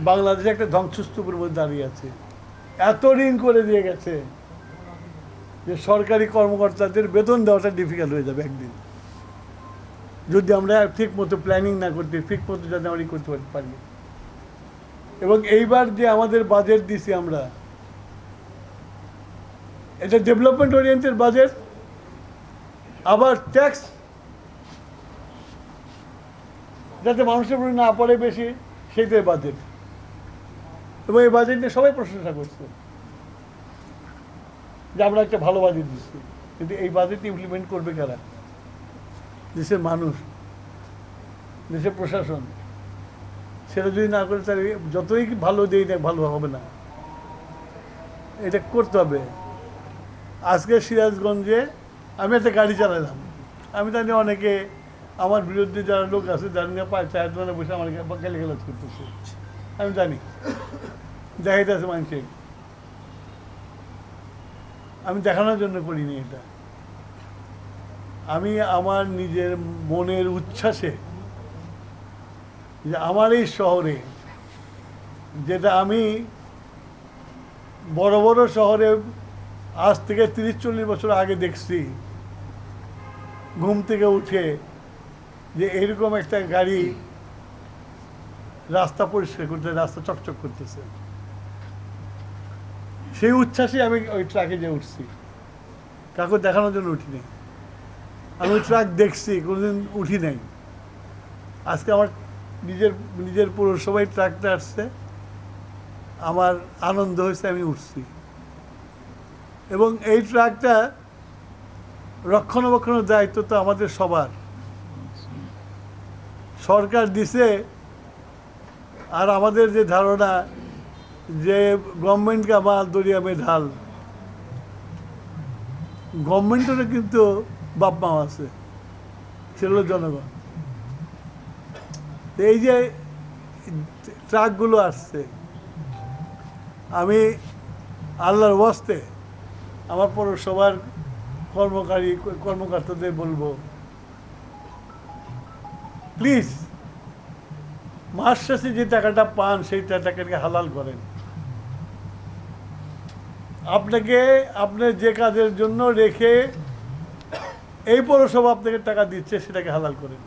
বাংলাদেশে একটা ধ্বংসস্তূপের মধ্যে দাঁড়িয়ে আছে। এত ঋণ করে দিয়ে গেছে যে সরকারি কর্মকর্তাদের বেতন দেওয়াটা ডিফিকাল্ট হয়ে যাবে একদিন, যদি আমরা ঠিক মতো প্ল্যানিং না করতে, ঠিক মতো যদি আমরা করতে পারি। এবং এইবার যে আমাদের বাজেট দিছি আমরা, এটা ডেভেলপমেন্ট ওরিয়েন্টেড বাজেট, আবার ট্যাক্স যাতে মানুষের উপরে না পড়ে বেশি, সেইটাই বাজেট। এবং এই বাজেট নিয়ে সবাই প্রশংসা করছে যে আমরা একটা ভালো বাজেট দিচ্ছি, কিন্তু এই বাজেট ইমপ্লিমেন্ট করবে কারা? দেশের মানুষ, দেশের প্রশাসন। সেটা যদি না করে তাহলে যতই ভালো দেই না, ভালো হবে না। এটা করতে হবে। আজকে সিরাজগঞ্জে আমি একটা গাড়ি চালালাম, আমি জানি অনেকে আমার বিরুদ্ধে যারা লোক আছে যারা নিয়ে পায় চায়ের দোকানে বসে আমাকে গালিগালাজ করতেছে, আমি জানি, দেখাইতেছে মানুষকে। আমি দেখানোর জন্য করিনি এটা। আমি আমার নিজের মনের উচ্ছ্বাসে যে আমার এই শহরে, যেটা আমি বড় বড় শহরে আজ থেকে 30-40 বছর আগে দেখছি, ঘুম থেকে উঠে যে এরকম একটা গাড়ি রাস্তা পরিষ্কার করতে, রাস্তা চকচক করতেছে, সেই উচ্ছ্বাসে আমি ওই ট্রাকে যে উঠছি। কাউকে দেখানোর জন্য উঠি নাই, আমি ওই ট্রাক দেখছি, কোনোদিন উঠি নাই। আজকে আমার নিজের পৌরসভায় ট্রাকটা আসছে, আমার আনন্দ হয়েছে, আমি উঠছি। এবং এই ট্রাকটা রক্ষণাবেক্ষণের দায়িত্ব তো আমাদের সবার। সরকার দিছে, আর আমাদের যে ধারণা যে গভর্নমেন্ট কা মাল দরিয়া মে ঢাল, গভর্নমেন্টেরও কিন্তু বাপ মা আছে, সেটা হলো জনগণ। এই যে ট্রাকগুলো আসছে, আমি আল্লাহর ওয়াস্তে আমার পৌরসভার কর্মকর্তাদের বলবো, প্লিজ মাস শেষে যে টাকাটা পান সেই টাকাটাকে হালাল করেন। আপনাকে আপনার যে কাজের জন্য রেখে এই পৌরসভা আপনাকে টাকা দিচ্ছে, সেটাকে হালাল করেন।